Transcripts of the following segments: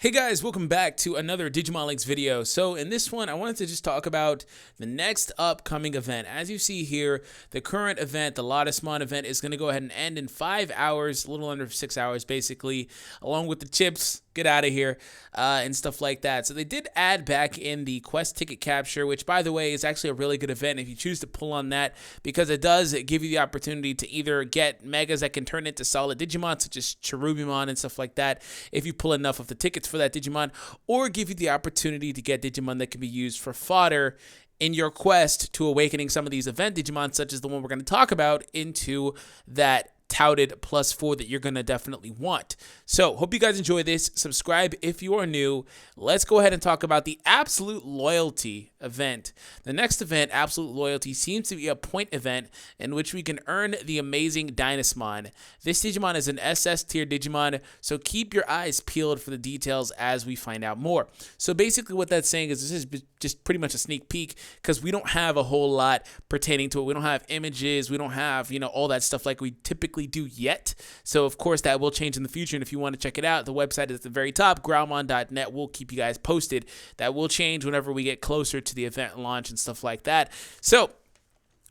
Hey guys, welcome back to another Digimon Linkz video. So in this one, I wanted to just talk about the next upcoming event. As you see here, the current event, the Dynasmon event, is going to go ahead and end in 5 hours, a little under 6 hours basically, along with the chips, get out of here, and stuff like that. So they did add back in the quest ticket capture, which by the way is actually a really good event if you choose to pull on that, because it does give you the opportunity to either get megas that can turn into solid Digimon, such as Cherubimon and stuff like that, if you pull enough of the tickets for that Digimon, or give you the opportunity to get Digimon that can be used for fodder in your quest to awakening some of these event Digimon, such as the one we're going to talk about, into that touted +4 that you're going to definitely want. So hope you guys enjoy this. Subscribe if you are new. Let's go ahead and talk about the Absolute Loyalty event. The next event, Absolute Loyalty, seems to be a point event in which we can earn the amazing Dynasmon. This Digimon is an SS tier Digimon, so keep your eyes peeled for the details as we find out more. So basically what that's saying is this is just pretty much a sneak peek, because we don't have a whole lot pertaining to it. We don't have images, we don't have, all that stuff like we typically do yet. So of course that will change in the future, and if you want to check it out, the website is at the very top, growlmon.net. We'll keep you guys posted. That will change whenever we get closer to the event launch and stuff like that. So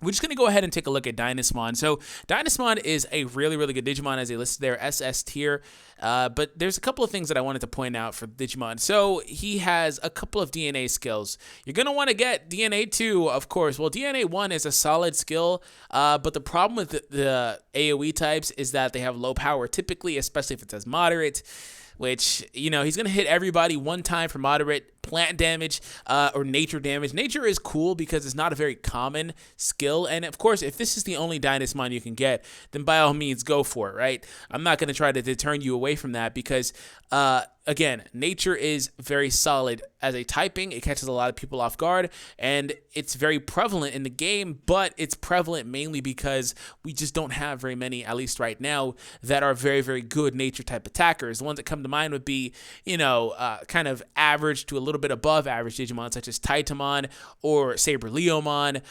we're just going to go ahead and take a look at Dynasmon. So Dynasmon is a really, really good Digimon, as they listed there, SS tier. But there's a couple of things that I wanted to point out for Digimon. So he has a couple of DNA skills. You're going to want to get DNA 2, of course. Well, DNA 1 is a solid skill, but the problem with the AoE types is that they have low power typically, especially if it says moderate, which, he's going to hit everybody one time for moderate plant damage or nature damage. Nature is cool because it's not a very common skill, and of course, if this is the only Dynasmon you can get, then by all means go for it, right? I'm not going to try to deter you away from that because again, nature is very solid as a typing. It catches a lot of people off guard, and it's very prevalent in the game, but it's prevalent mainly because we just don't have very many, at least right now, that are very, very good nature type attackers. The ones that come to mind would be, kind of average to a little bit above average Digimon, such as Titamon or Saberleomon,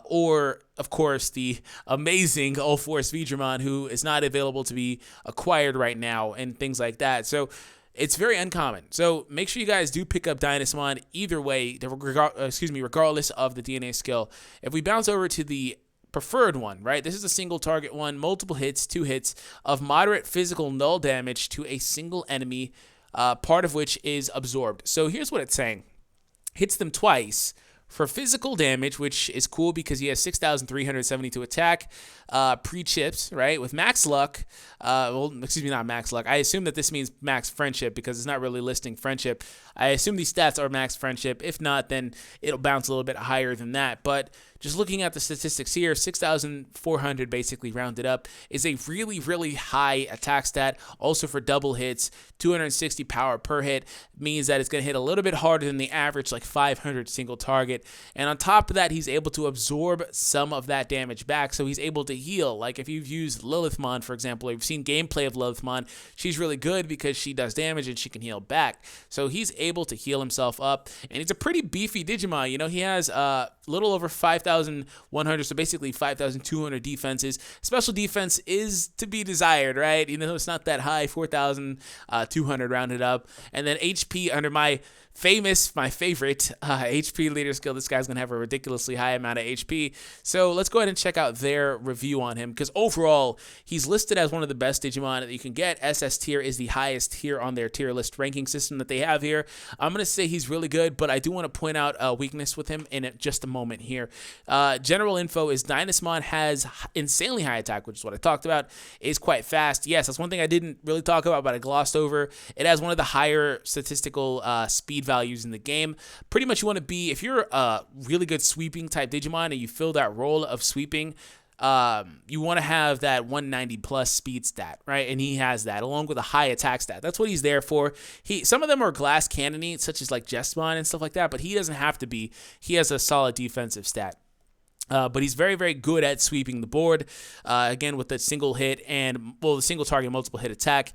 or of course the amazing All-Force Vidramon, who is not available to be acquired right now, and things like that. So it's very uncommon. So make sure you guys do pick up Dynasmon either way, regardless of the DNA skill. If we bounce over to the preferred one, right? This is a single target one, multiple hits, 2 hits of moderate physical null damage to a single enemy, part of which is absorbed. So here's what it's saying. Hits them twice for physical damage, which is cool because he has 6,372 attack, pre-chips, right? With max luck, not max luck. I assume that this means max friendship because it's not really listing friendship. I assume these stats are max friendship. If not, then it'll bounce a little bit higher than that. But just looking at the statistics here, 6,400 basically rounded up is a really, really high attack stat. Also for double hits, 260 power per hit means that it's going to hit a little bit harder than the average, like 500 single target. And on top of that, he's able to absorb some of that damage back, so he's able to heal. Like if you've used Lilithmon, for example, or you've seen gameplay of Lilithmon, she's really good because she does damage and she can heal back. So he's able to heal himself up, and he's a pretty beefy Digimon. He has a little over 5,100, so basically 5,200 defenses. Special defense is to be desired, right? It's not that high, 4,200 rounded up. And then HP under my favorite HP leader skill. This guy's going to have a ridiculously high amount of HP. So let's go ahead and check out their review on him, because overall, he's listed as one of the best Digimon that you can get. SS tier is the highest tier on their tier list ranking system that they have here. I'm going to say he's really good, but I do want to point out a weakness with him in just a moment here. General info is Dynasmon has insanely high attack, which is what I talked about, is quite fast. Yes, that's one thing I didn't really talk about, but I glossed over. It has one of the higher statistical speed values in the game. Pretty much you want to be, if you're a really good sweeping type Digimon and you fill that role of sweeping, you want to have that 190 plus speed stat, right? And he has that along with a high attack stat. That's what he's there for. Some of them are glass cannony, such as like Jesmon and stuff like that, but he doesn't have to be. He has a solid defensive stat. But he's very, very good at sweeping the board. Again, with the single hit and, the single target multiple hit attack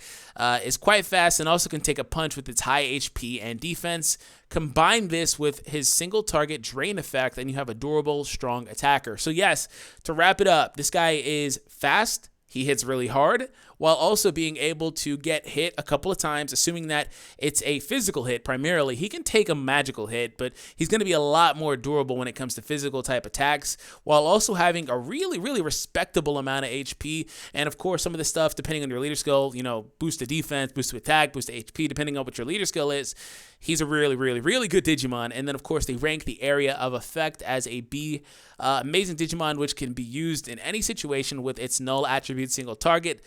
is quite fast, and also can take a punch with its high HP and defense. Combine this with his single target drain effect, and you have a durable, strong attacker. So yes, to wrap it up, this guy is fast. He hits really hard while also being able to get hit a couple of times, assuming that it's a physical hit primarily. He can take a magical hit, but he's going to be a lot more durable when it comes to physical type attacks, while also having a really, really respectable amount of HP. And of course, some of the stuff, depending on your leader skill, you know, boost to defense, boost to attack, boost to HP, depending on what your leader skill is. He's a really, really, really good Digimon. And then, of course, they rank the area of effect as a B. Amazing Digimon, which can be used in any situation with its null attribute single target,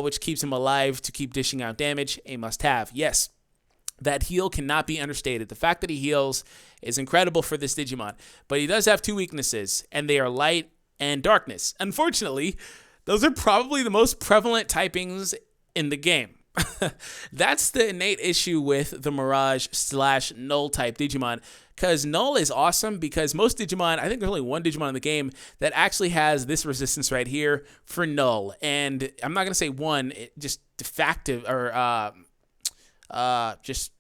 which keeps him alive to keep dishing out damage. A must-have. Yes, that heal cannot be understated. The fact that he heals is incredible for this Digimon. But he does have two weaknesses, and they are light and darkness. Unfortunately, those are probably the most prevalent typings in the game. That's the innate issue with the Mirage / Null type Digimon, because Null is awesome because most Digimon, I think there's only one Digimon in the game that actually has this resistance right here for Null. And I'm not going to say one, just de facto, or just,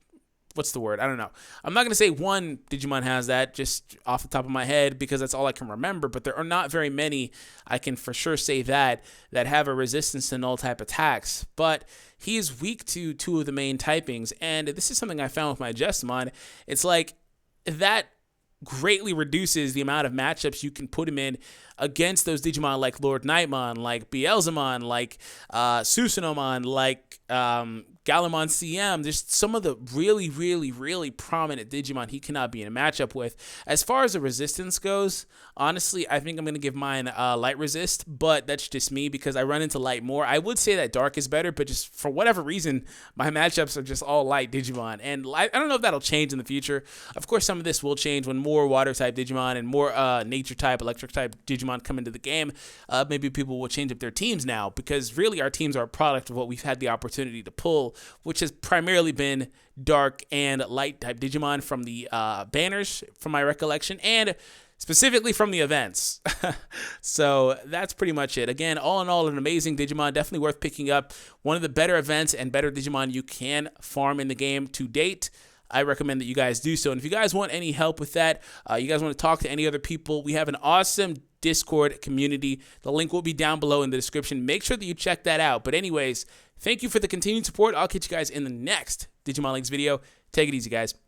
what's the word? I don't know. I'm not going to say one Digimon has that just off the top of my head because that's all I can remember, but there are not very many, I can for sure say that have a resistance to Null type attacks. But he is weak to two of the main typings, and this is something I found with my Dynasmon. It's like that greatly reduces the amount of matchups you can put him in against those Digimon like Lord Nightmon, like Beelzemon, like Susanomon, like Galamon CM. There's some of the really, really, really prominent Digimon he cannot be in a matchup with. As far as the resistance goes, honestly, I think I'm going to give mine light resist, but that's just me because I run into light more. I would say that dark is better, but just for whatever reason, my matchups are just all light Digimon. And I don't know if that'll change in the future. Of course, some of this will change when more water type Digimon and more nature type, electric type Digimon come into the game. Maybe people will change up their teams now because really our teams are a product of what we've had the opportunity to pull, which has primarily been dark and light type Digimon from the banners, from my recollection, and specifically from the events. So that's pretty much it. Again, all in all, an amazing Digimon, definitely worth picking up. One of the better events and better Digimon you can farm in the game to date. I recommend that you guys do so. And if you guys want any help with that, you guys want to talk to any other people, we have an awesome Discord community. The link will be down below in the description. Make sure that you check that out. But anyways, thank you for the continued support. I'll catch you guys in the next Digimon Linkz video. Take it easy, guys.